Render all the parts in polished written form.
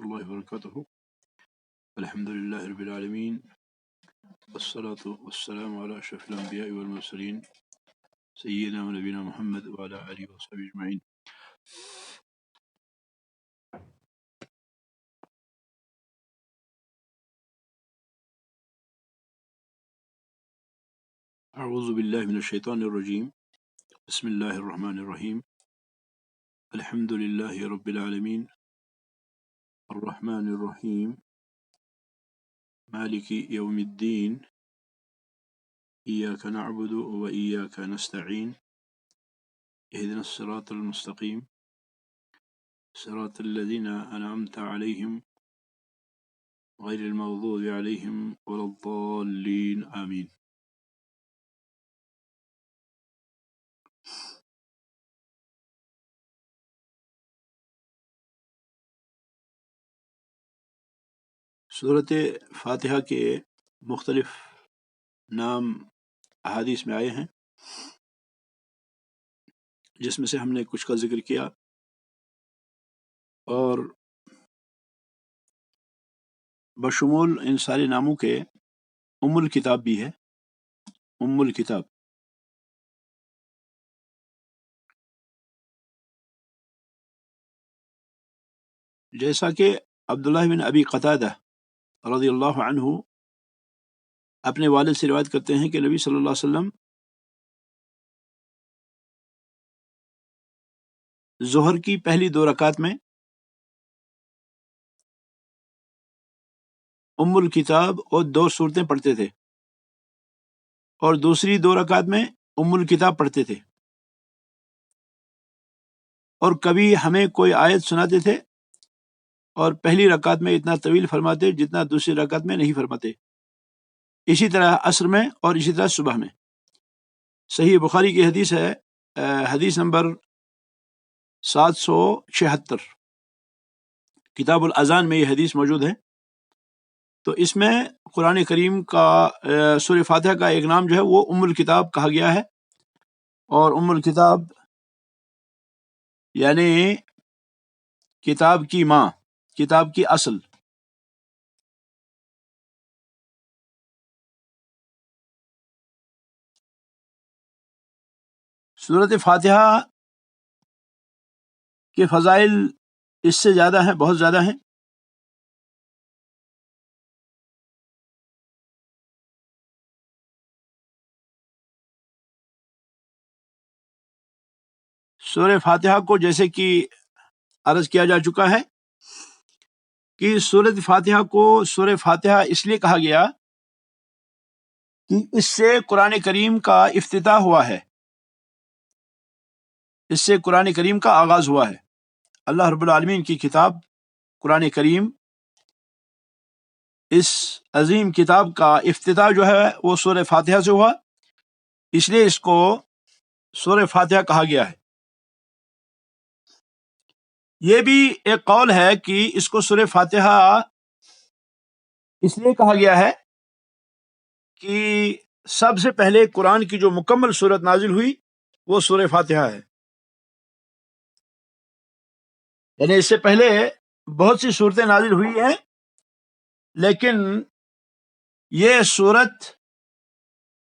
الله وبركاته. الحمد لله رب العالمين، والصلاة والسلام على أشرف الأنبياء والمرسلين سيدنا ونبينا محمد وعلى آله وصحبه أجمعين. أعوذ بالله من الشيطان الرجيم. بسم الله الرحمن الرحيم. الحمد لله رب العالمين الرحمن الرحيم مالك يوم الدين إياك نعبد وإياك نستعين اهدنا الصراط المستقيم صراط الذين أنعمت عليهم غير المغضوب عليهم ولا الضالين آمين. صورت فاتحہ کے مختلف نام احادیث میں آئے ہیں، جس میں سے ہم نے کچھ کا ذکر کیا، اور بشمول ان سارے ناموں کے ام الکتاب بھی ہے، ام الکتاب۔ جیسا کہ عبداللہ بن ابی قتادہ رضی اللہ عنہ اپنے والد سے روایت کرتے ہیں کہ نبی صلی اللہ علیہ وسلم ظہر کی پہلی 2 رکعات میں ام الکتاب اور 2 سورتیں پڑھتے تھے، اور دوسری 2 رکعات میں ام الکتاب پڑھتے تھے، اور کبھی ہمیں کوئی آیت سناتے تھے اور پہلی رکعت میں اتنا طویل فرماتے جتنا دوسری رکعت میں نہیں فرماتے، اسی طرح عصر میں اور اسی طرح صبح میں۔ صحیح بخاری کی حدیث ہے، حدیث نمبر 776، کتاب الاذان میں یہ حدیث موجود ہے۔ تو اس میں قرآن کریم کا سورہ فاتحہ کا ایک نام جو ہے وہ ام الکتاب کہا گیا ہے، اور ام الکتاب یعنی کتاب کی ماں، کتاب کی اصل۔ سورۃ فاتحہ کے فضائل اس سے زیادہ ہیں، بہت زیادہ ہیں۔ سورہ فاتحہ کو جیسے کہ عرض کیا جا چکا ہے کہ سورۃ فاتحہ کو سورہ فاتحہ اس لیے کہا گیا کہ اس سے قرآن کریم کا افتتاح ہوا ہے، اس سے قرآن کریم کا آغاز ہوا ہے۔ اللہ رب العالمین کی کتاب قرآن کریم، اس عظیم کتاب کا افتتاح جو ہے وہ سورہ فاتحہ سے ہوا، اس لیے اس کو سورہ فاتحہ کہا گیا ہے۔ یہ بھی ایک قول ہے کہ اس کو سورہ فاتحہ اس لیے کہا گیا ہے کہ سب سے پہلے قرآن کی جو مکمل سورت نازل ہوئی وہ سورہ فاتحہ ہے، یعنی اس سے پہلے بہت سی صورتیں نازل ہوئی ہیں، لیکن یہ سورت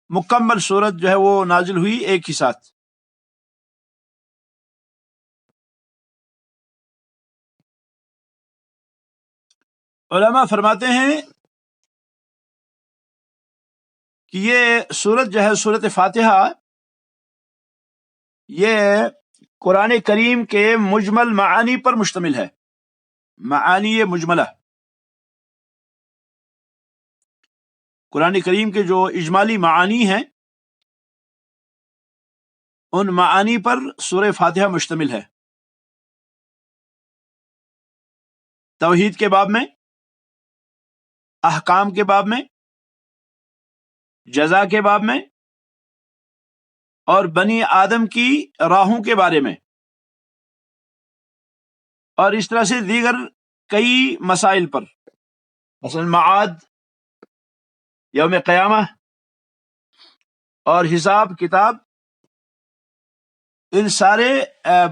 مکمل سورت جو ہے وہ نازل ہوئی ایک ہی ساتھ۔ علماء فرماتے ہیں کہ یہ سورت جو ہے سورۃ فاتحہ، یہ قرآن کریم کے مجمل معانی پر مشتمل ہے، معانی مجملہ، قرآن کریم کے جو اجمالی معانی ہیں ان معانی پر سورہ فاتحہ مشتمل ہے۔ توحید کے باب میں، احکام کے باب میں، جزا کے باب میں، اور بنی آدم کی راہوں کے بارے میں، اور اس طرح سے دیگر کئی مسائل پر، مثلا معاد، یوم قیامہ اور حساب کتاب، ان سارے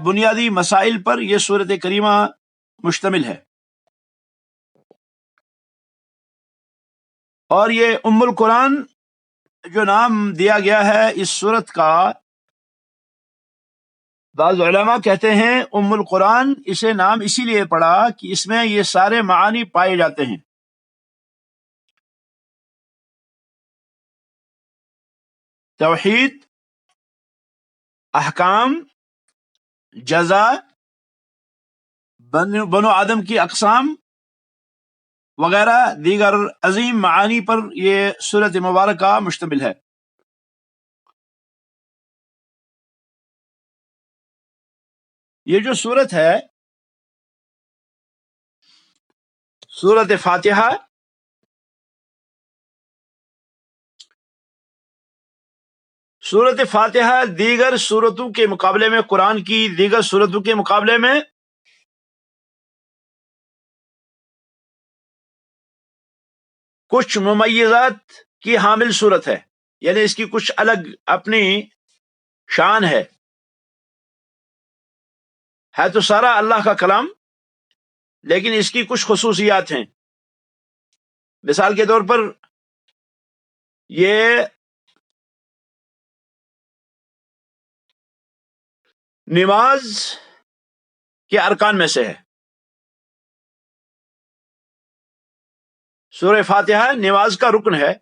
بنیادی مسائل پر یہ سورۃ کریمہ مشتمل ہے۔ اور یہ ام القرآن جو نام دیا گیا ہے اس سورت کا، بعض علماء کہتے ہیں ام القرآن اسے نام اسی لیے پڑا کہ اس میں یہ سارے معانی پائے جاتے ہیں، توحید، احکام، جزا، بنو آدم کی اقسام وغیرہ دیگر عظیم معانی پر یہ سورت مبارکہ مشتمل ہے۔ یہ جو سورت ہے، سورت فاتحہ، سورت فاتحہ دیگر سورتوں کے مقابلے میں، قرآن کی دیگر سورتوں کے مقابلے میں کچھ ممیزات کی حامل صورت ہے، یعنی اس کی کچھ الگ اپنی شان ہے تو سارا اللہ کا کلام، لیکن اس کی کچھ خصوصیات ہیں۔ مثال کے طور پر یہ نماز کے ارکان میں سے ہے، سورہ فاتحہ نماز کا رکن ہے،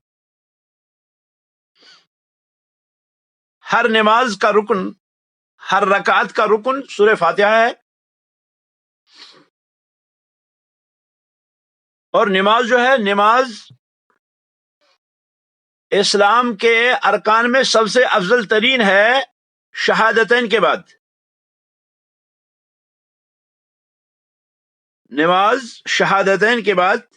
ہر نماز کا رکن، ہر رکعت کا رکن سورہ فاتحہ ہے، اور نماز جو ہے، نماز اسلام کے ارکان میں سب سے افضل ترین ہے شہادتین کے بعد۔ نماز شہادتین کے بعد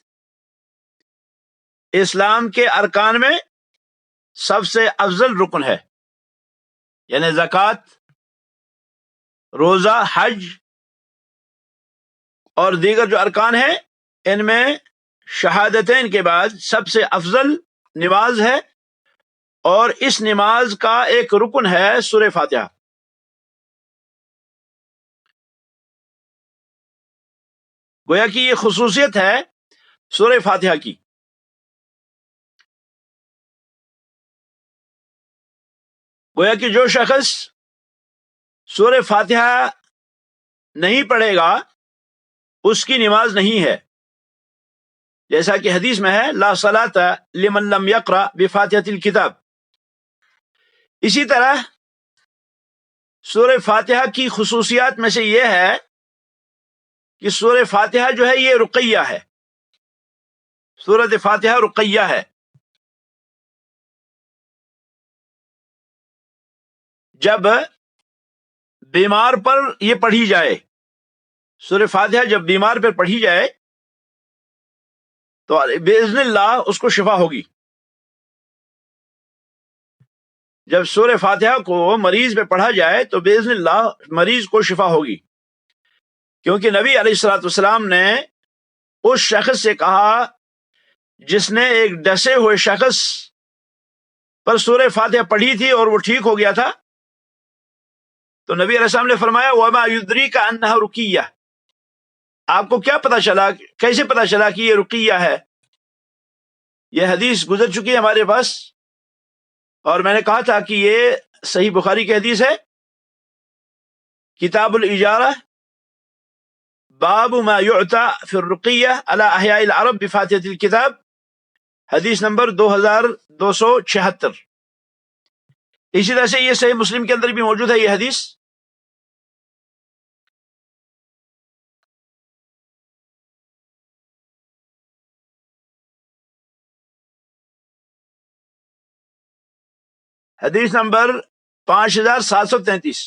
اسلام کے ارکان میں سب سے افضل رکن ہے، یعنی زکوٰۃ، روزہ، حج اور دیگر جو ارکان ہیں ان میں شہادتین کے بعد سب سے افضل نماز ہے، اور اس نماز کا ایک رکن ہے سورہ فاتحہ۔ گویا کہ یہ خصوصیت ہے سورہ فاتحہ کی۔ گویا کہ جو شخص سورہ فاتحہ نہیں پڑھے گا اس کی نماز نہیں ہے، جیسا کہ حدیث میں ہے لا صلاۃ لمن لم یقرأ بفاتحۃ الکتاب۔ اسی طرح سورہ فاتحہ کی خصوصیات میں سے یہ ہے کہ سورہ فاتحہ جو ہے یہ رقیہ ہے، سورۃ فاتحہ رقیہ ہے۔ جب بیمار پر یہ پڑھی جائے، سورہ فاتحہ جب بیمار پر پڑھی جائے تو باذن اللہ اس کو شفا ہوگی۔ جب سورہ فاتحہ کو مریض پہ پڑھا جائے تو باذن اللہ مریض کو شفا ہوگی، کیونکہ نبی علیہ الصلوۃ والسلام نے اس شخص سے کہا جس نے ایک ڈسے ہوئے شخص پر سورہ فاتحہ پڑھی تھی اور وہ ٹھیک ہو گیا تھا، تو نبی علیہ السلام نے فرمایا وما یدریک انہا رقیہ، آپ کو کیا پتا چلا، کیسے پتا چلا کہ یہ رقیہ ہے؟ یہ حدیث گزر چکی ہے ہمارے پاس، اور میں نے کہا تھا کہ یہ صحیح بخاری کی حدیث ہے، کتاب الاجارہ، باب ما یعطى فی الرقیہ علی احیاء العرب بفاتحۃ الکتاب، حدیث نمبر 2276۔ اسی طرح سے یہ صحیح مسلم کے اندر بھی موجود ہے یہ حدیث۔ حدیث نمبر 5733۔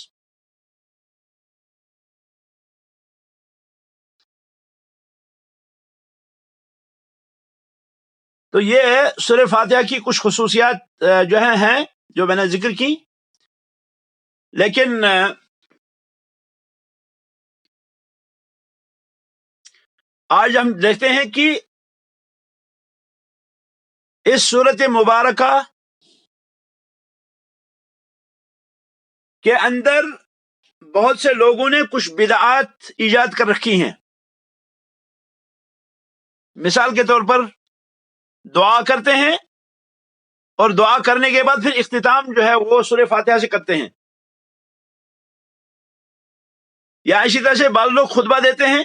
تو یہ سورہ فاتحہ کی کچھ خصوصیات جو ہیں جو میں نے ذکر کی، لیکن آج ہم دیکھتے ہیں کہ اس سورت مبارکہ کے اندر بہت سے لوگوں نے کچھ بدعات ایجاد کر رکھی ہیں۔ مثال کے طور پر دعا کرتے ہیں اور دعا کرنے کے بعد پھر اختتام جو ہے وہ سورہ فاتحہ سے کرتے ہیں، یا اسی طرح سے بعض لوگ خطبہ دیتے ہیں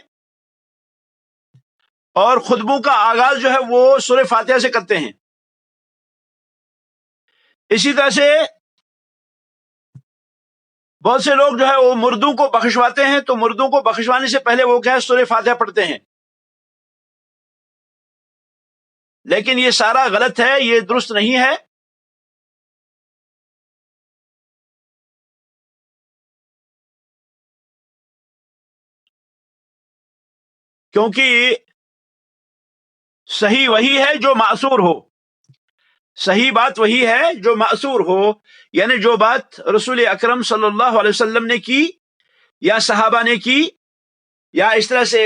اور خطبوں کا آغاز جو ہے وہ سورہ فاتحہ سے کرتے ہیں۔ اسی طرح سے بہت سے لوگ جو ہے وہ مردوں کو بخشواتے ہیں، تو مردوں کو بخشوانے سے پہلے وہ کیا ہے سورہ فاتحہ پڑھتے ہیں، لیکن یہ سارا غلط ہے، یہ درست نہیں ہے۔ کیونکہ صحیح وہی ہے جو معصور ہو، صحیح بات وہی ہے جو معصور ہو، یعنی جو بات رسول اکرم صلی اللہ علیہ وسلم نے کی یا صحابہ نے کی یا اس طرح سے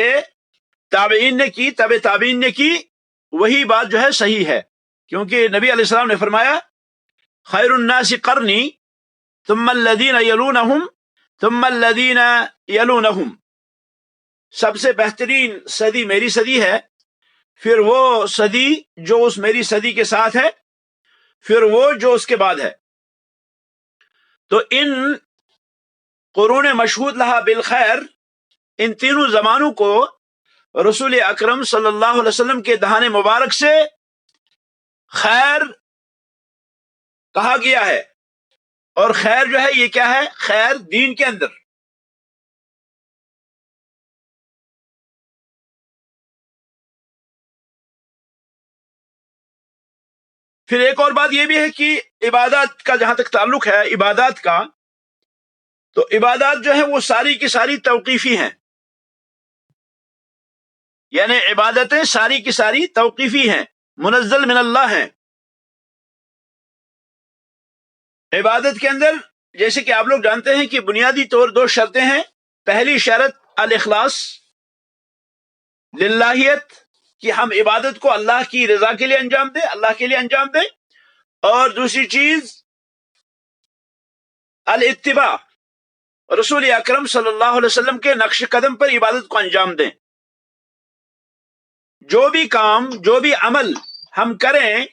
تابعین نے کی، تابع تابعین نے کی، وہی بات جو ہے صحیح ہے۔ کیونکہ نبی علیہ السلام نے فرمایا خیر الناس قرنی ثم الذین یلونہم ثم الذین یلونہم، سب سے بہترین صدی میری صدی ہے، پھر وہ صدی جو اس میری صدی کے ساتھ ہے، پھر وہ جو اس کے بعد ہے۔ تو ان قرون مشہود لہا بالخیر، ان تینوں زمانوں کو رسول اکرم صلی اللہ علیہ وسلم کے دہان مبارک سے خیر کہا گیا ہے، اور خیر جو ہے یہ کیا ہے؟ خیر دین کے اندر۔ پھر ایک اور بات یہ بھی ہے کہ عبادات کا جہاں تک تعلق ہے عبادات کا، تو عبادات جو ہے وہ ساری کی ساری توقیفی ہیں، یعنی عبادتیں ساری کی ساری توقیفی ہیں، منزل من اللہ ہیں۔ عبادت کے اندر جیسے کہ آپ لوگ جانتے ہیں کہ بنیادی طور دو شرطیں ہیں۔ پہلی شرط الاخلاص، للہیت، کہ ہم عبادت کو اللہ کی رضا کے لیے انجام دیں، اللہ کے لیے انجام دیں، اور دوسری چیز الاتباع، رسول اکرم صلی اللہ علیہ وسلم کے نقش قدم پر عبادت کو انجام دیں۔ جو بھی کام، جو بھی عمل ہم کریں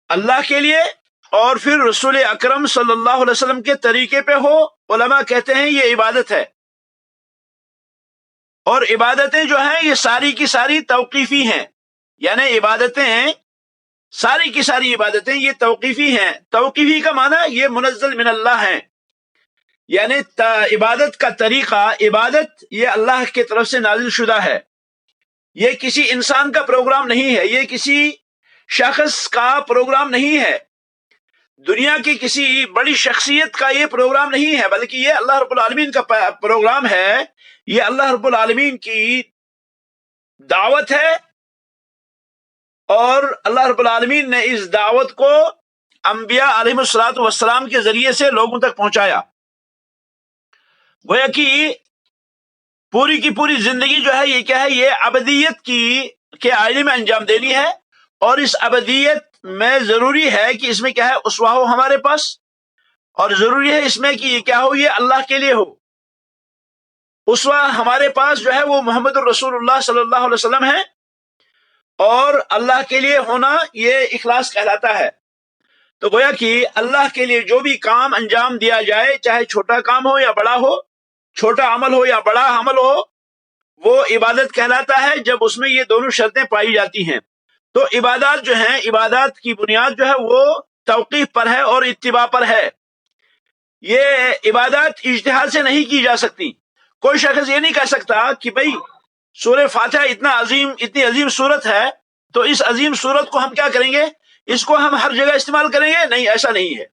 اللہ کے لیے اور پھر رسول اکرم صلی اللہ علیہ وسلم کے طریقے پہ ہو، علماء کہتے ہیں یہ عبادت ہے۔ اور عبادتیں جو ہیں یہ ساری کی ساری توقیفی ہیں، یعنی عبادتیں ساری کی ساری عبادتیں یہ توقیفی ہیں۔ توقیفی کا معنی یہ منزل من اللہ ہیں، یعنی عبادت کا طریقہ، عبادت یہ اللہ کی طرف سے نازل شدہ ہے، یہ کسی انسان کا پروگرام نہیں ہے، یہ کسی شخص کا پروگرام نہیں ہے، دنیا کی کسی بڑی شخصیت کا یہ پروگرام نہیں ہے، بلکہ یہ اللہ رب العالمین کا پروگرام ہے، یہ اللہ رب العالمین کی دعوت ہے، اور اللہ رب العالمین نے اس دعوت کو انبیاء علیہ الصلوۃ والسلام کے ذریعے سے لوگوں تک پہنچایا۔ گویا کہ پوری کی پوری زندگی جو ہے یہ کیا ہے؟ یہ ابدیت کے آئینے میں انجام دینی ہے، اور اس ابدیت میں ضروری ہے کہ اس میں کیا ہے؟ اسوہ ہو ہمارے پاس، اور ضروری ہے اس میں کہ یہ کیا ہو؟ یہ اللہ کے لیے ہو۔ اسوہ ہمارے پاس جو ہے وہ محمد الرسول اللہ صلی اللہ علیہ وسلم ہے، اور اللہ کے لیے ہونا یہ اخلاص کہلاتا ہے۔ تو گویا کہ اللہ کے لیے جو بھی کام انجام دیا جائے، چاہے چھوٹا کام ہو یا بڑا ہو، چھوٹا عمل ہو یا بڑا عمل ہو، وہ عبادت کہلاتا ہے جب اس میں یہ دونوں شرطیں پائی جاتی ہیں۔ تو عبادات جو ہیں، عبادات کی بنیاد جو ہے وہ توقیف پر ہے اور اتباع پر ہے۔ یہ عبادات اجتہاد سے نہیں کی جا سکتی۔ کوئی شخص یہ نہیں کہہ سکتا کہ بھئی سورہ فاتحہ اتنی عظیم سورت ہے، تو اس عظیم سورت کو ہم کیا کریں گے؟ اس کو ہم ہر جگہ استعمال کریں گے؟ نہیں، ایسا نہیں ہے۔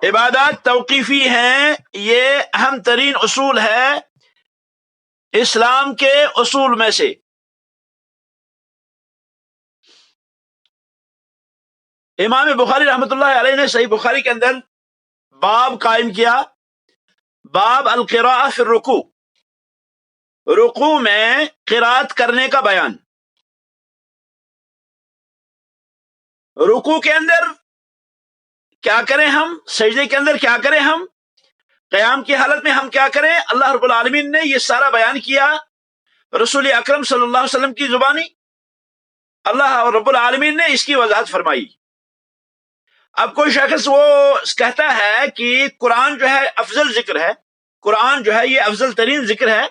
عبادات توقیفی ہیں، یہ اہم ترین اصول ہے اسلام کے اصول میں سے۔ امام بخاری رحمۃ اللہ علیہ نے صحیح بخاری کے اندر باب قائم کیا، باب القراءۃ فی الرکوع، رکوع میں قراءت کرنے کا بیان۔ رکوع کے اندر کیا کریں ہم، سجدے کے اندر کیا کریں ہم، قیام کی حالت میں ہم کیا کریں، اللہ رب العالمین نے یہ سارا بیان کیا رسول اکرم صلی اللہ علیہ وسلم کی زبانی اللہ رب العالمین نے اس کی وضاحت فرمائی۔ اب کوئی شخص وہ کہتا ہے کہ قرآن جو ہے افضل ذکر ہے، قرآن جو ہے یہ افضل ترین ذکر ہے،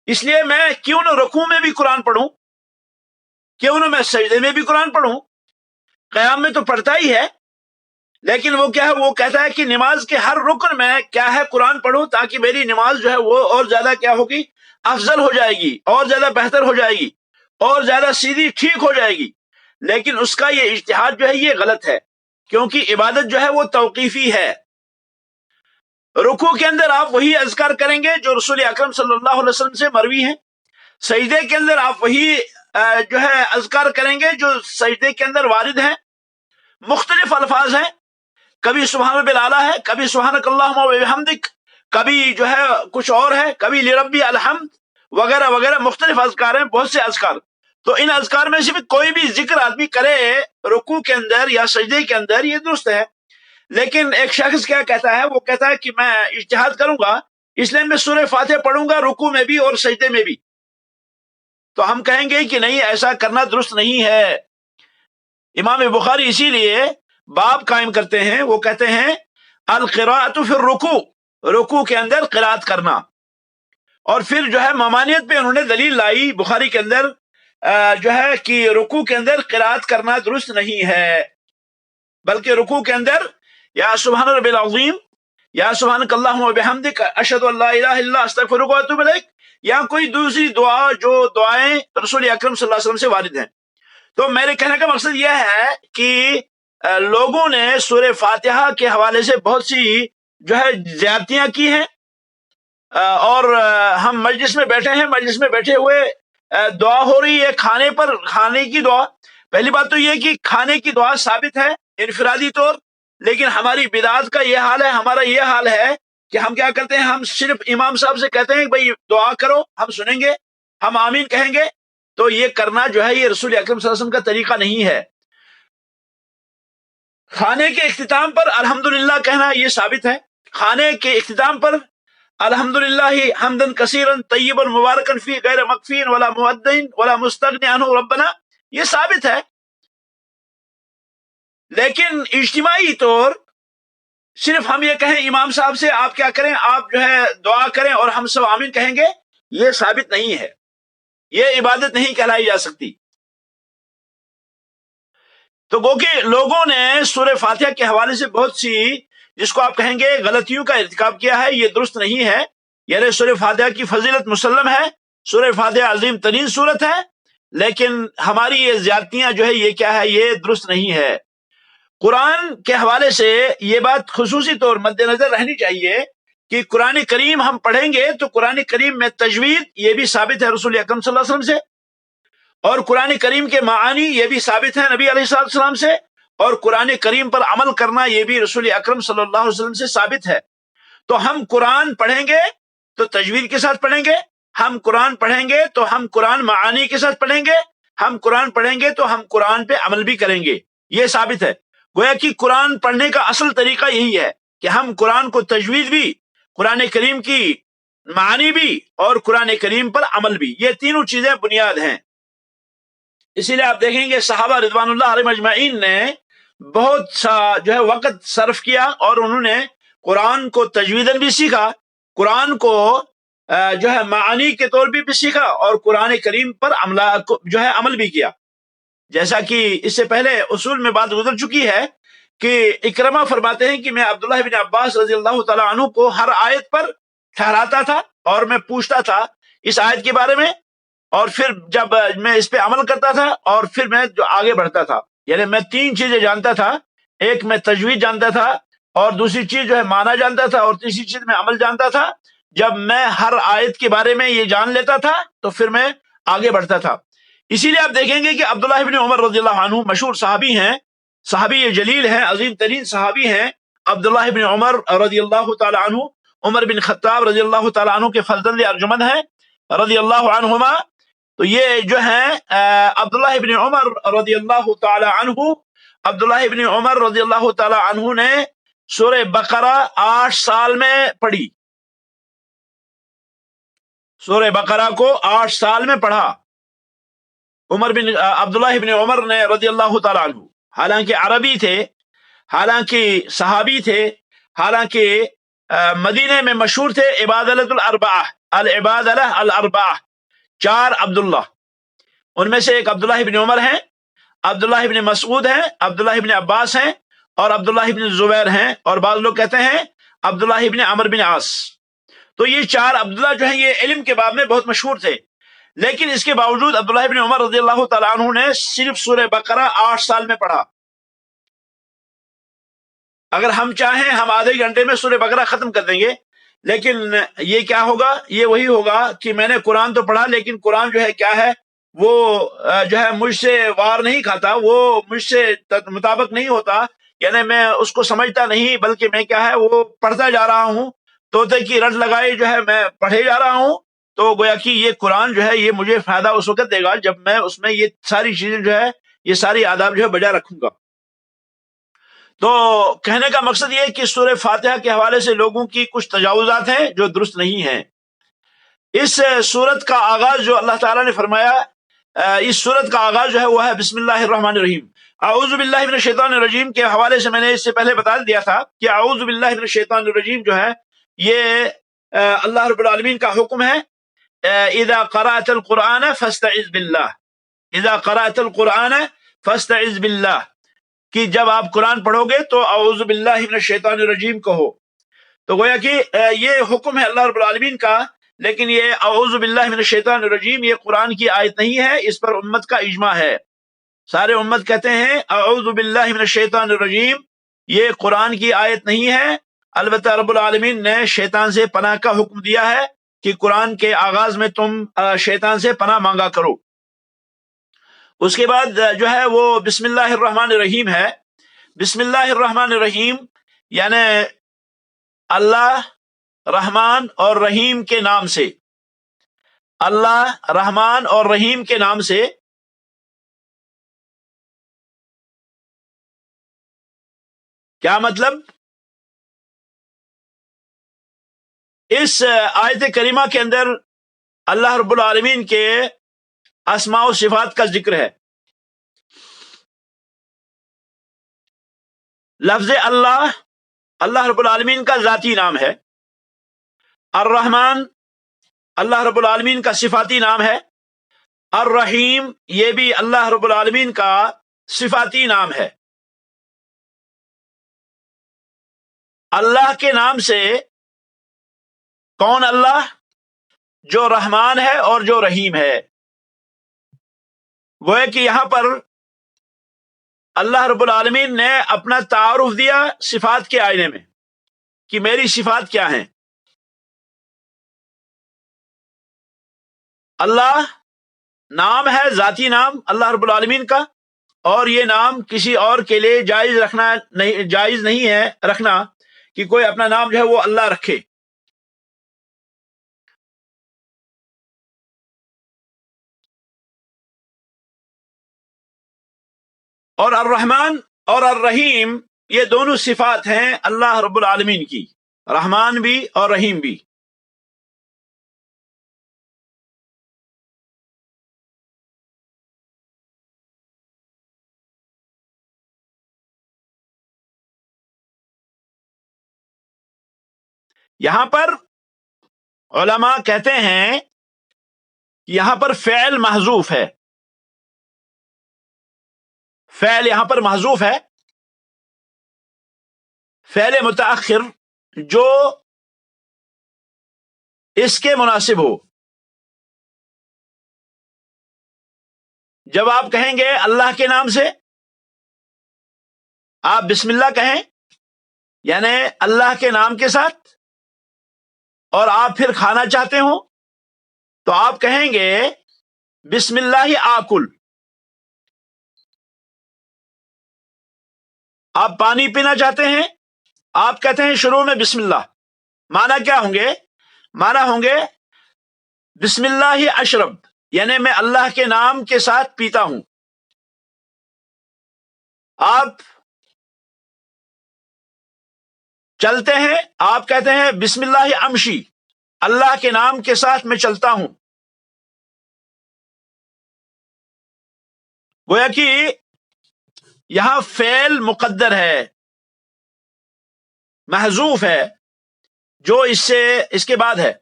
اس لیے میں کیوں نہ رکوع میں بھی قرآن پڑھوں، کیوں نہ میں سجدے میں بھی قرآن پڑھوں، قیام میں تو پڑھتا ہی ہے، لیکن وہ کیا ہے، وہ کہتا ہے کہ نماز کے ہر رکن میں کیا ہے قرآن پڑھوں تاکہ میری نماز جو ہے وہ اور زیادہ کیا ہوگی، افضل ہو جائے گی، اور زیادہ بہتر ہو جائے گی، اور زیادہ سیدھی ٹھیک ہو جائے گی۔ لیکن اس کا یہ اجتہاد جو ہے یہ غلط ہے، کیونکہ عبادت جو ہے وہ توقیفی ہے۔ رکوع کے اندر آپ وہی اذکار کریں گے جو رسول اکرم صلی اللہ علیہ وسلم سے مروی ہیں، سجدے کے اندر آپ وہی جو ہے اذکار کریں گے جو سجدے کے اندر وارد ہیں، مختلف الفاظ ہیں، کبھی سبحان ربی الاعلیٰ ہے، کبھی سبحانک اللہم و بحمدک، کبھی جو ہے کچھ اور ہے، کبھی لربی الحمد وغیرہ وغیرہ، مختلف اذکار ہیں، بہت سے اذکار۔ تو ان اذکار میں سے بھی کوئی بھی ذکر آدمی کرے رکوع کے اندر یا سجدے کے اندر یہ درست ہے، لیکن ایک شخص کیا کہتا ہے، وہ کہتا ہے کہ میں اجتہاد کروں گا اس لیے میں سورہ فاتحہ پڑھوں گا رکوع میں بھی اور سجدے میں بھی، تو ہم کہیں گے کہ نہیں، ایسا کرنا درست نہیں ہے۔ امام بخاری اسی لیے باب قائم کرتے ہیں، وہ کہتے ہیں القراءۃ فی الرکوع، رکوع کے اندر قرات کرنا، اور پھر جو ہے ممانعت پہ انہوں نے دلیل لائی بخاری کے اندر جو ہے کہ رکوع کے اندر قرات کرنا درست نہیں ہے، بلکہ رکوع کے اندر یا سبحان ربی العظیم یا سبحانک اللہم و بحمدک اشہد ان لا الہ الا اللہ استغفرک و اتوب الیک، یا کوئی دوسری دعا جو دعائیں رسول اکرم صلی اللہ علیہ وسلم سے وارد ہیں۔ تو میرے کہنے کا مقصد یہ ہے کہ لوگوں نے سورہ فاتحہ کے حوالے سے بہت سی جو ہے زیادتیاں کی ہیں، اور ہم مجلس میں بیٹھے ہیں، مجلس میں بیٹھے ہوئے دعا ہو رہی ہے کھانے پر، کھانے کی دعا۔ پہلی بات تو یہ کہ کھانے کی دعا ثابت ہے انفرادی طور، لیکن ہماری بدعت کا یہ حال ہے، ہمارا یہ حال ہے کہ ہم کیا کرتے ہیں، ہم صرف امام صاحب سے کہتے ہیں کہ بھائی دعا کرو، ہم سنیں گے، ہم آمین کہیں گے، تو یہ کرنا جو ہے یہ رسول اکرم صلی اللہ علیہ وسلم کا طریقہ نہیں ہے۔ کھانے کے اختتام پر الحمدللہ کہنا یہ ثابت ہے، کھانے کے اختتام پر الحمدللہ حمدن کثیرن طیبا مبارکن فی غیر مکفین ولا مودین ولا مستغنی عنہ ربنا، یہ ثابت ہے، لیکن اجتماعی طور صرف ہم یہ کہیں امام صاحب سے آپ کیا کریں، آپ جو ہے دعا کریں اور ہم سب آمین کہیں گے، یہ ثابت نہیں ہے، یہ عبادت نہیں کہلائی جا سکتی۔ تو گو کہ لوگوں نے سورہ فاتحہ کے حوالے سے بہت سی جس کو آپ کہیں گے غلطیوں کا ارتکاب کیا ہے، یہ درست نہیں ہے۔ یعنی سورہ فاتحہ کی فضیلت مسلم ہے، سورہ فاتحہ عظیم ترین سورت ہے، لیکن ہماری یہ زیادتیاں جو ہے یہ کیا ہے، یہ درست نہیں ہے۔ قرآن کے حوالے سے یہ بات خصوصی طور مد نظر رہنی چاہیے کہ قرآن کریم ہم پڑھیں گے تو قرآن کریم میں تجوید یہ بھی ثابت ہے رسول اکرم صلی اللہ علیہ وسلم سے، اور قرآن کریم کے معانی یہ بھی ثابت ہیں نبی علیہ السلام سے، اور قرآن کریم پر عمل کرنا یہ بھی رسول اکرم صلی اللہ علیہ وسلم سے ثابت ہے۔ تو ہم قرآن پڑھیں گے تو تجوید کے ساتھ پڑھیں گے، ہم قرآن پڑھیں گے تو ہم قرآن معانی کے ساتھ پڑھیں گے، ہم قرآن پڑھیں گے تو ہم قرآن پہ عمل بھی کریں گے، یہ ثابت ہے۔ گویا کہ قرآن پڑھنے کا اصل طریقہ یہی ہے کہ ہم قرآن کو تجوید بھی، قرآن کریم کی معانی بھی، اور قرآن کریم پر عمل بھی، یہ تینوں چیزیں بنیاد ہیں۔ اسی لیے آپ دیکھیں گے صحابہ رضوان اللہ علیہم اجمعین نے بہت سا جو ہے وقت صرف کیا، اور انہوں نے قرآن کو تجویداً بھی سیکھا، قرآن کو جو ہے معانی کے طور بھی سیکھا، اور قرآن کریم پر جو ہے عمل بھی کیا۔ جیسا کہ اس سے پہلے اصول میں بات گزر چکی ہے کہ اکرمہ فرماتے ہیں کہ میں عبداللہ بن عباس رضی اللہ تعالیٰ عنہ کو ہر آیت پر ٹھہراتا تھا اور میں پوچھتا تھا اس آیت کے بارے میں، اور پھر جب میں اس پہ عمل کرتا تھا اور پھر میں جو آگے بڑھتا تھا، یعنی میں تین چیزیں جانتا تھا، ایک میں تجوید جانتا تھا، اور دوسری چیز جو ہے معنی جانتا تھا، اور تیسری چیز میں عمل جانتا تھا۔ جب میں ہر آیت کے بارے میں یہ جان لیتا تھا تو پھر میں آگے بڑھتا تھا۔ اسی لیے آپ دیکھیں گے کہ عبداللہ بن عمر رضی اللہ عنہ مشہور صحابی ہیں، صحابی جلیل ہیں، عظیم ترین صحابی ہیں عبداللہ بن عمر رضی اللہ تعالی عنہ، عمر بن خطاب رضی اللہ تعالی عنہ کے فرزند ارجمند ہیں رضی اللہ عنہما۔ تو یہ جو ہیں عبداللہ بن عمر رضی اللہ تعالی عنہ، عبداللہ بن عمر رضی اللہ تعالی عنہ نے سورہ بقرہ 8 سال میں پڑھی، سورہ بقرہ کو 8 سال میں پڑھا عبداللہ ابن عمر نے رضی اللہ تعالیٰ عنہ، حالانکہ عربی تھے، حالانکہ صحابی تھے، حالانکہ مدینے میں مشہور تھے عبادلۃ الاربعہ، العبادلہ الاربعہ، 4 عبداللہ، ان میں سے ایک عبداللہ ابن عمر ہیں، عبداللہ ابن مسعود ہیں، عبداللہ ابن عباس ہیں، اور عبداللہ ابن زبیر ہیں، اور بعض لوگ کہتے ہیں عبداللہ ابن عمرو بن عاص۔ تو یہ 4 عبداللہ جو ہیں یہ علم کے باب میں بہت مشہور تھے، لیکن اس کے باوجود عبداللہ ابن عمر رضی اللہ تعالیٰ عنہ نے صرف سورہ بقرہ 8 سال میں پڑھا۔ اگر ہم چاہیں ہم آدھے گھنٹے میں سورہ بقرہ ختم کر دیں گے، لیکن یہ کیا ہوگا؟ یہ وہی ہوگا کہ میں نے قرآن تو پڑھا، لیکن قرآن جو ہے کیا ہے، وہ جو ہے مجھ سے وار نہیں کھاتا، وہ مجھ سے مطابق نہیں ہوتا، یعنی میں اس کو سمجھتا نہیں، بلکہ میں کیا ہے وہ پڑھتا جا رہا ہوں، طوطے کی رٹ لگائے جو ہے میں پڑھے جا رہا ہوں۔ تو گویا کہ یہ قرآن جو ہے یہ مجھے فائدہ اس وقت دے گا جب میں اس میں یہ ساری چیزیں جو ہے، یہ ساری آداب جو ہے بجا رکھوں گا۔ تو کہنے کا مقصد یہ ہے کہ سورہ فاتحہ کے حوالے سے لوگوں کی کچھ تجاوزات ہیں جو درست نہیں ہیں۔ اس سورت کا آغاز جو اللہ تعالیٰ نے فرمایا، اس سورت کا آغاز جو ہے وہ ہے بسم اللہ الرحمن الرحیم۔ اعوذ باللہ من الشیطان الرجیم کے حوالے سے میں نے اس سے پہلے بتا دیا تھا کہ اعوذ باللہ من الشیطان الرجیم جو ہے یہ اللہ رب العالمین کا حکم ہے، اذا قرأت القرآن فاستعذ باللہ، اذا قرأت القرآن فاستعذ باللہ، کہ جب آپ قرآن پڑھو گے تو اعوذ باللہ من الشیطان الرجیم کہو۔ تو گویا کہ یہ حکم ہے اللہ رب العالمین کا، لیکن یہ اعوذ باللہ من الشیطان الرجیم یہ قرآن کی آیت نہیں ہے، اس پر امت کا اجماع ہے۔ سارے امت کہتے ہیں اعوذ باللہ من الشیطان الرجیم یہ قرآن کی آیت نہیں ہے، البتہ رب العالمین نے شیطان سے پناہ کا حکم دیا ہے کہ قرآن کے آغاز میں تم شیطان سے پناہ مانگا کرو۔ اس کے بعد جو ہے وہ بسم اللہ الرحمن الرحیم ہے۔ بسم اللہ الرحمن الرحیم یعنی اللہ رحمان اور رحیم کے نام سے، اللہ رحمان اور رحیم کے نام سے۔ کیا مطلب؟ اس آیت کریمہ کے اندر اللہ رب العالمین کے اسماء و صفات کا ذکر ہے۔ لفظ اللہ، اللہ رب العالمین کا ذاتی نام ہے۔ الرحمن اللہ رب العالمین کا صفاتی نام ہے۔ الرحیم یہ بھی اللہ رب العالمین کا صفاتی نام ہے۔ اللہ کے نام سے کون؟ اللہ جو رحمان ہے اور جو رحیم ہے۔ وہ ہے کہ یہاں پر اللہ رب العالمین نے اپنا تعارف دیا صفات کے آئینے میں کہ میری صفات کیا ہیں۔ اللہ نام ہے، ذاتی نام اللہ رب العالمین کا، اور یہ نام کسی اور کے لیے جائز نہیں ہے رکھنا کہ کوئی اپنا نام جو ہے وہ اللہ رکھے۔ اور الرحمن اور الرحیم یہ دونوں صفات ہیں اللہ رب العالمین کی، رحمان بھی اور رحیم بھی۔ یہاں پر علماء کہتے ہیں کہ یہاں پر فعل محذوف ہے، فعل یہاں پر محذوف ہے، فعل متأخر جو اس کے مناسب ہو۔ جب آپ کہیں گے اللہ کے نام سے، آپ بسم اللہ کہیں، یعنی اللہ کے نام کے ساتھ، اور آپ پھر کھانا چاہتے ہو تو آپ کہیں گے بسم اللہ آکل۔ آپ پانی پینا چاہتے ہیں، آپ کہتے ہیں شروع میں بسم اللہ۔ معنی کیا ہوں گے؟ معنی ہوں گے بسم اللہ اشرب، یعنی میں اللہ کے نام کے ساتھ پیتا ہوں۔ آپ چلتے ہیں، آپ کہتے ہیں بسم اللہ امشی، اللہ کے نام کے ساتھ میں چلتا ہوں. گویا کہ یہاں فعل مقدر ہے، محذوف ہے، جو اس کے بعد ہے.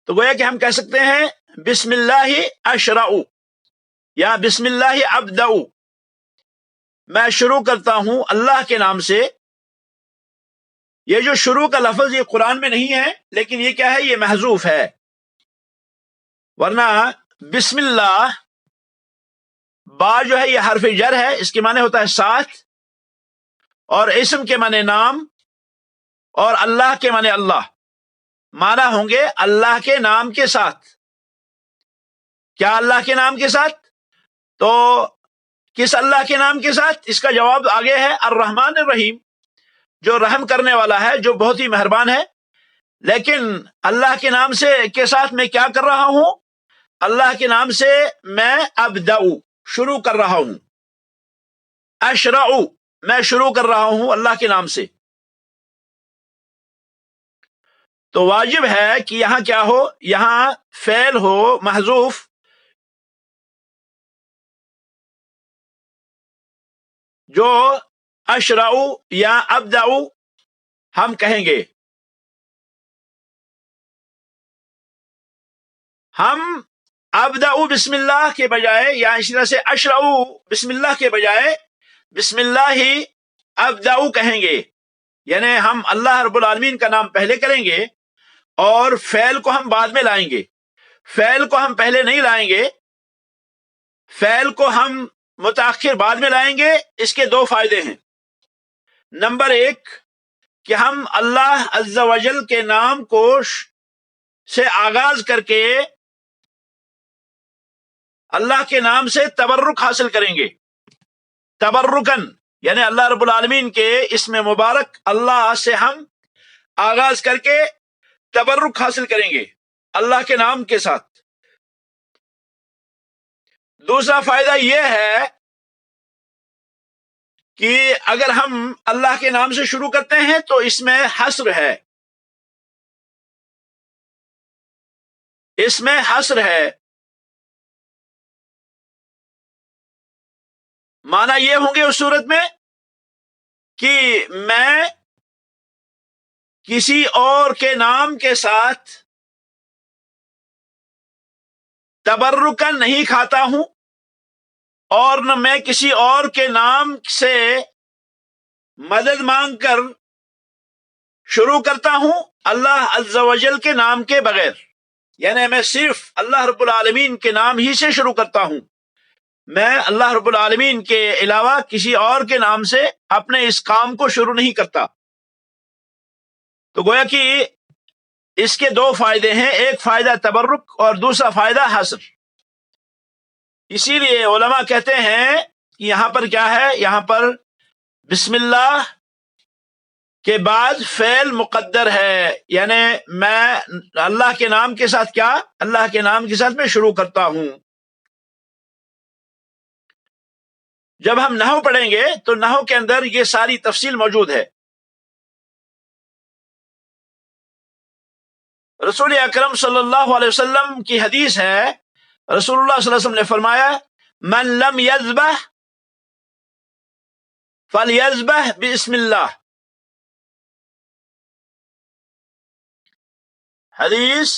تو گویا کہ ہم کہہ سکتے ہیں بسم اللہ اشرع یا بسم اللہ ابدع، میں شروع کرتا ہوں اللہ کے نام سے. یہ جو شروع کا لفظ یہ قرآن میں نہیں ہے، لیکن یہ کیا ہے، یہ محذوف ہے. ورنہ بسم اللہ با جو ہے یہ حرف جر ہے، اس کے معنی ہوتا ہے ساتھ، اور اسم کے معنی نام، اور اللہ کے معنی اللہ. معنی ہوں گے اللہ کے نام کے ساتھ. کیا اللہ کے نام کے ساتھ؟ تو کس اللہ کے نام کے ساتھ؟ اس کا جواب آگے ہے، الرحمن الرحیم، جو رحم کرنے والا ہے، جو بہت ہی مہربان ہے. لیکن اللہ کے نام سے کے ساتھ میں کیا کر رہا ہوں؟ اللہ کے نام سے میں ابدع، شروع کر رہا ہوں. اشرع، میں شروع کر رہا ہوں اللہ کے نام سے. تو واجب ہے کہ یہاں کیا ہو، یہاں فعل ہو محذوف، جو اشرع یا ابدع ہم کہیں گے. ہم ابدع بسم اللہ کے بجائے، یا اسی طرح سے اشرع بسم اللہ کے بجائے بسم اللہ ابدع کہیں گے. یعنی ہم اللہ رب العالمین کا نام پہلے کریں گے اور فعل کو ہم بعد میں لائیں گے. فعل کو ہم پہلے نہیں لائیں گے، فعل کو ہم متاخر بعد میں لائیں گے. اس کے دو فائدے ہیں. نمبر ایک کہ ہم اللہ عز و جل کے نام کو سے آغاز کر کے اللہ کے نام سے تبرک حاصل کریں گے. تبرکن یعنی اللہ رب العالمین کے اسم مبارک اللہ سے ہم آغاز کر کے تبرک حاصل کریں گے اللہ کے نام کے ساتھ. دوسرا فائدہ یہ ہے کہ اگر ہم اللہ کے نام سے شروع کرتے ہیں تو اس میں حصر ہے، اس میں حصر ہے. معنی یہ ہوں گے اس صورت میں کہ میں کسی اور کے نام کے ساتھ تبرکن نہیں کھاتا ہوں، اور نہ میں کسی اور کے نام سے مدد مانگ کر شروع کرتا ہوں اللہ عز و جل کے نام کے بغیر. یعنی میں صرف اللہ رب العالمین کے نام ہی سے شروع کرتا ہوں، میں اللہ رب العالمین کے علاوہ کسی اور کے نام سے اپنے اس کام کو شروع نہیں کرتا. تو گویا کہ اس کے دو فائدے ہیں، ایک فائدہ تبرک اور دوسرا فائدہ حصر. اسی لیے علماء کہتے ہیں کہ یہاں پر کیا ہے، یہاں پر بسم اللہ کے بعد فعل مقدر ہے. یعنی میں اللہ کے نام کے ساتھ کیا، اللہ کے نام کے ساتھ میں شروع کرتا ہوں. جب ہم نحو پڑھیں گے تو نحو کے اندر یہ ساری تفصیل موجود ہے. رسول اکرم صلی اللہ علیہ وسلم کی حدیث ہے، رسول اللہ صلی اللہ علیہ وسلم نے فرمایا من لم یذبح فلیذبح بسم اللہ. حدیث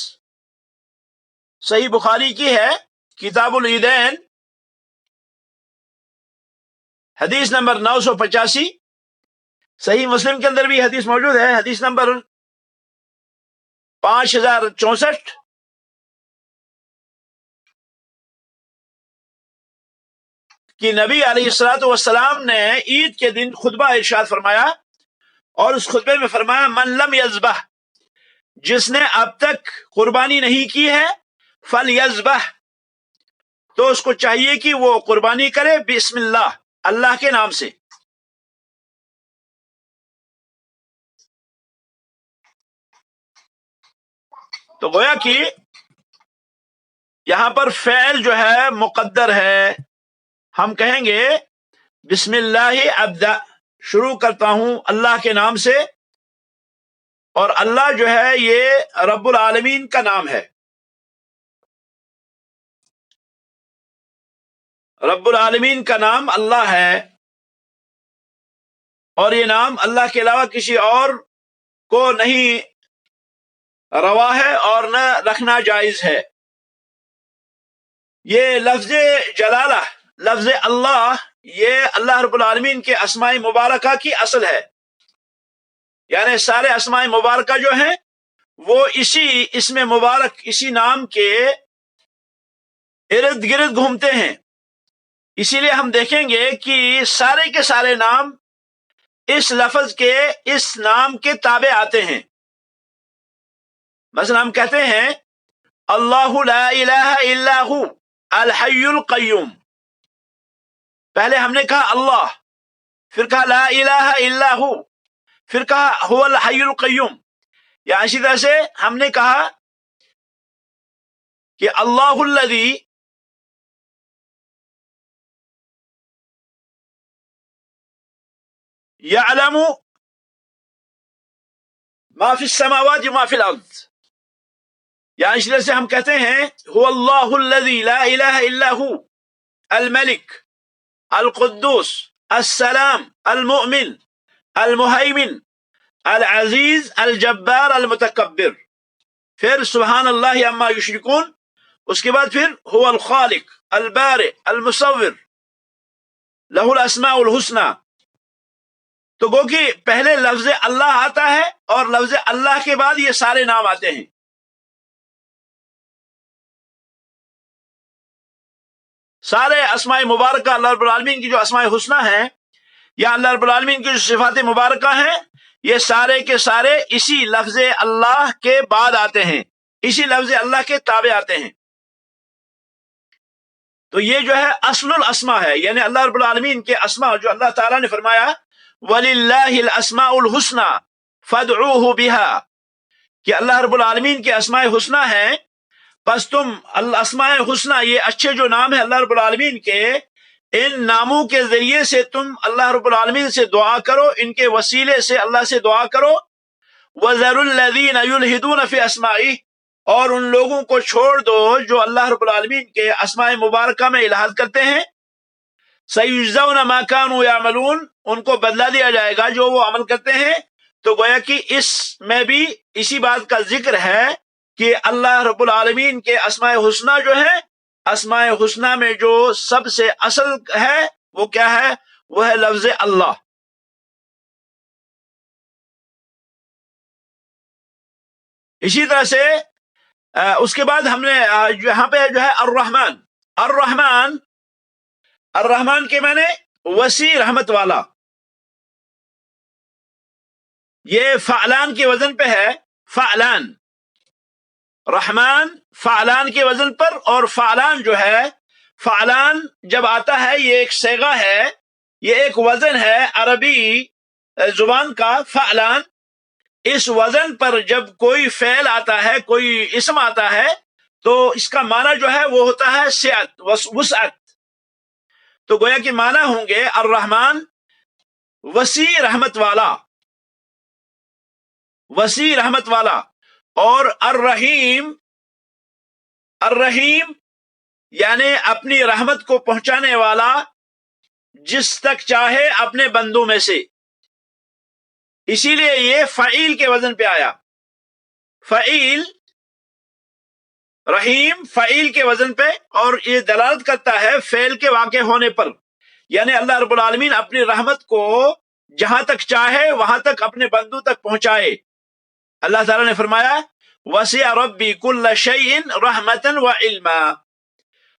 صحیح بخاری کی ہے، کتاب العیدین، حدیث نمبر 985. صحیح مسلم کے اندر بھی حدیث موجود ہے، حدیث نمبر 5064. کہ نبی علیہ الصلوۃ والسلام نے عید کے دن خطبہ ارشاد فرمایا، اور اس خطبے میں فرمایا من لم یذبح، جس نے اب تک قربانی نہیں کی ہے، فلیذبح، تو اس کو چاہیے کہ وہ قربانی کرے بسم اللہ، اللہ کے نام سے. تو گویا کہ یہاں پر فعل جو ہے مقدر ہے. ہم کہیں گے بسم اللہ ابدع، شروع کرتا ہوں اللہ کے نام سے. اور اللہ جو ہے یہ رب العالمین کا نام ہے. رب العالمین کا نام اللہ ہے، اور یہ نام اللہ کے علاوہ کسی اور کو نہیں روا ہے اور نہ رکھنا جائز ہے. یہ لفظ جلالہ، لفظ اللہ، یہ اللہ رب العالمین کے اسماء مبارکہ کی اصل ہے. یعنی سارے اسماء مبارکہ جو ہیں وہ اسی اسم مبارک، اسی نام کے ارد گرد گھومتے ہیں. اسی لیے ہم دیکھیں گے کہ سارے کے سارے نام اس لفظ کے، اس نام کے تابع آتے ہیں. مثلا ہم کہتے ہیں اللہ لا الہ الا ہو الحی القیوم. پہلے ہم نے کہا اللہ، پھر کہا لا الہ الا ہو، پھر کہا هو الحی القیوم. یا اسی طرح سے ہم نے کہا کہ اللہ الذی یعلم ما فی السماوات وما فی الارض. یا اسی طرح سے ہم کہتے ہیں هو اللہ الذی لا الہ الا ہو الملک القدوس السلام المؤمن المہیمن العزیز الجبار المتکبر. پھر سبحان اللہ عما یشرکون. اس کے بعد پھر هو الخالق البارئ المصور لہ الاسماء الحسنى. تو گو کہ پہلے لفظ اللہ آتا ہے اور لفظ اللہ کے بعد یہ سارے نام آتے ہیں. سارے اسماء مبارکہ اللہ رب العالمین کی جو اسماء حسنہ ہیں یا اللہ رب العالمین کی جو صفات مبارکہ ہیں، یہ سارے کے سارے اسی لفظ اللہ کے بعد آتے ہیں، اسی لفظ اللہ کے تابع آتے ہیں. تو یہ جو ہے اصل الاسماء ہے، یعنی اللہ رب العالمین کے اسماء جو اللہ تعالیٰ نے فرمایا وَلِلَّهِ الْأَسْمَاءُ الْحُسْنَى فَادْعُوهُ بِهَا، کہ اللہ رب العالمین کے اسماء حسنہ ہیں، پس تم الاسماء حسنہ، یہ اچھے جو نام ہیں اللہ رب العالمین کے، ان ناموں کے ذریعے سے تم اللہ رب العالمین سے دعا کرو، ان کے وسیلے سے اللہ سے دعا کرو. وَذَرُوا الَّذِينَ يُلْحِدُونَ فِي أَسْمَائِهِ، اور ان لوگوں کو چھوڑ دو جو اللہ رب العالمین کے اسماء مبارکہ میں الحاد کرتے ہیں. سَيُجْزَوْنَ مَا كَانُوا يَعْمَلُونَ، ان کو بدلہ دیا جائے گا جو وہ عمل کرتے ہیں. تو گویا کہ اس میں بھی اسی بات کا ذکر ہے کہ اللہ رب العالمین کے اسماء حسنہ جو ہیں، اسماء حسنہ میں جو سب سے اصل ہے وہ کیا ہے؟ وہ ہے لفظ اللہ. اسی طرح سے اس کے بعد ہم نے یہاں پہ جو ہے الرحمن. الرحمن، الرحمن کے معنی وسیع رحمت والا. یہ فعلان کے وزن پہ ہے، فعلان. رحمان فعلان کے وزن پر، اور فعلان جو ہے، فعلان جب آتا ہے یہ ایک صیغہ ہے، یہ ایک وزن ہے عربی زبان کا. فعلان، اس وزن پر جب کوئی فعل آتا ہے، کوئی اسم آتا ہے، تو اس کا معنی جو ہے وہ ہوتا ہے سعت، وسعت. تو گویا کہ معنی ہوں گے الرحمن وسیع رحمت والا، وسیع رحمت والا. اور الرحیم، الرحیم یعنی اپنی رحمت کو پہنچانے والا جس تک چاہے اپنے بندوں میں سے. اسی لیے یہ فعیل کے وزن پہ آیا. فعیل، رحیم فعیل کے وزن پہ، اور یہ دلالت کرتا ہے فعل کے واقع ہونے پر. یعنی اللہ رب العالمین اپنی رحمت کو جہاں تک چاہے وہاں تک اپنے بندوں تک پہنچائے. اللہ تعالیٰ نے فرمایا وسع ربی کل شیء رحمتا وعلما،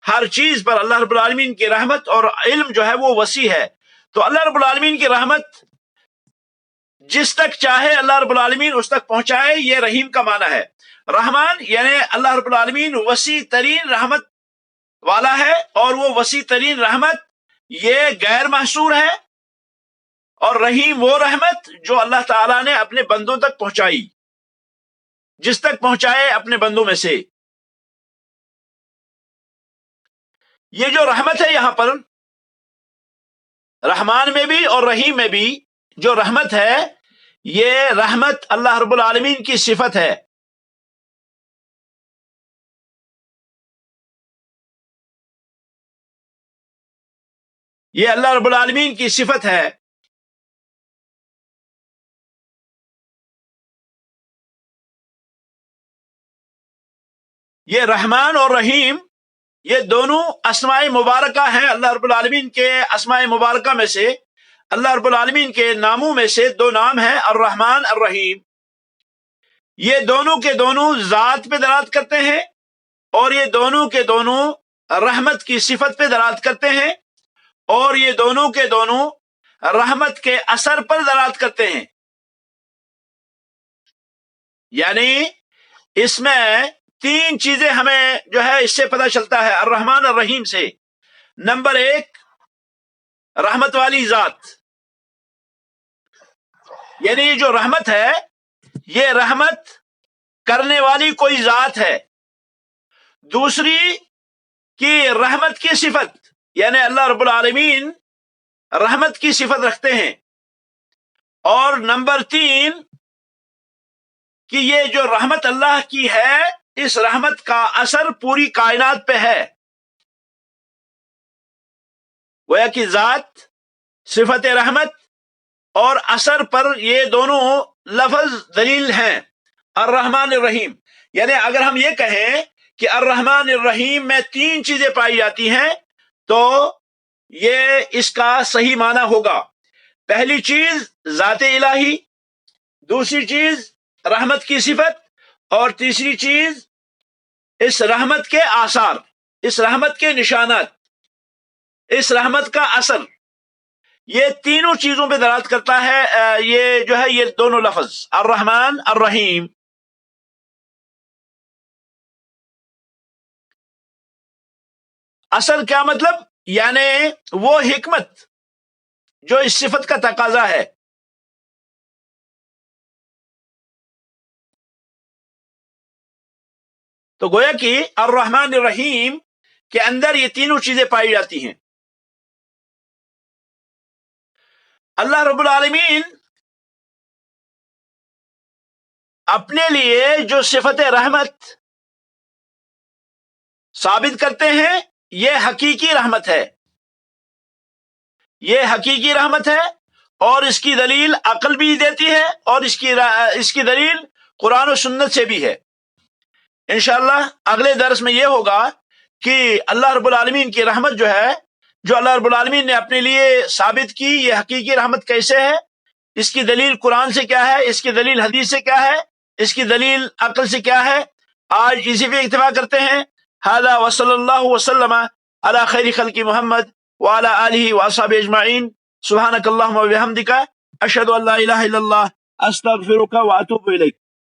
ہر چیز پر اللہ رب العالمین کی رحمت اور علم جو ہے وہ وسیع ہے. تو اللہ رب العالمین کی رحمت جس تک چاہے اللہ رب العالمین اس تک پہنچائے، یہ رحیم کا معنی ہے. رحمان یعنی اللہ رب العالمین وسیع ترین رحمت والا ہے، اور وہ وسیع ترین رحمت یہ غیر محصور ہے. اور رحیم وہ رحمت جو اللہ تعالیٰ نے اپنے بندوں تک پہنچائی، جس تک پہنچائے اپنے بندوں میں سے. یہ جو رحمت ہے یہاں پر رحمان میں بھی اور رحیم میں بھی جو رحمت ہے، یہ رحمت اللہ رب العالمین کی صفت ہے. یہ اللہ رب العالمین کی صفت ہے. یہ رحمان اور رحیم یہ دونوں اسماء مبارکہ ہیں اللہ رب العالمین کے اسماء مبارکہ میں سے. اللہ رب العالمین کے ناموں میں سے دو نام ہیں الرحمن الرحیم. یہ دونوں کے دونوں ذات پہ دلالت کرتے ہیں اور یہ دونوں کے دونوں رحمت کی صفت پہ دلالت کرتے ہیں اور یہ دونوں کے دونوں رحمت کے اثر پر دلالت کرتے ہیں. یعنی اس میں تین چیزیں ہمیں جو ہے اس سے پتہ چلتا ہے الرحمن الرحیم سے. نمبر ایک، رحمت والی ذات، یعنی جو رحمت ہے یہ رحمت کرنے والی کوئی ذات ہے. دوسری کہ رحمت کی صفت، یعنی اللہ رب العالمین رحمت کی صفت رکھتے ہیں. اور نمبر تین کہ یہ جو رحمت اللہ کی ہے اس رحمت کا اثر پوری کائنات پہ ہے. گویا کہ ذات، صفت رحمت اور اثر پر یہ دونوں لفظ دلیل ہیں الرحمن الرحیم. یعنی اگر ہم یہ کہیں کہ الرحمن الرحیم میں تین چیزیں پائی جاتی ہیں تو یہ اس کا صحیح معنی ہوگا. پہلی چیز ذات الہی، دوسری چیز رحمت کی صفت، اور تیسری چیز اس رحمت کے آثار، اس رحمت کے نشانات، اس رحمت کا اثر. یہ تینوں چیزوں پہ دلالت کرتا ہے یہ جو ہے یہ دونوں لفظ الرحمن الرحیم. اصل کیا مطلب؟ یعنی وہ حکمت جو اس صفت کا تقاضا ہے. تو گویا کہ الرحمن الرحیم کے اندر یہ تینوں چیزیں پائی جاتی ہیں. اللہ رب العالمین اپنے لیے جو صفت رحمت ثابت کرتے ہیں یہ حقیقی رحمت ہے. یہ حقیقی رحمت ہے اور اس کی دلیل عقل بھی دیتی ہے اور اس کی دلیل قرآن و سنت سے بھی ہے. انشاءاللہ اگلے درس میں یہ ہوگا کہ اللہ رب العالمین کی رحمت جو ہے، جو اللہ رب العالمین نے اپنے لیے ثابت کی، یہ حقیقی رحمت کیسے ہے، اس کی دلیل قرآن سے کیا ہے، اس کی دلیل حدیث سے کیا ہے، اس کی دلیل عقل سے کیا ہے. آج اسی پہ اکتفا کرتے ہیں. ھذا وصلی اللہ وسلم علی خیر خلق محمد وعلی آلہ واصحابہ اجمعین. سبحانک اللہم وبحمدک اشہد ان لا الہ الا اللہ استغفرک واتوب الیک.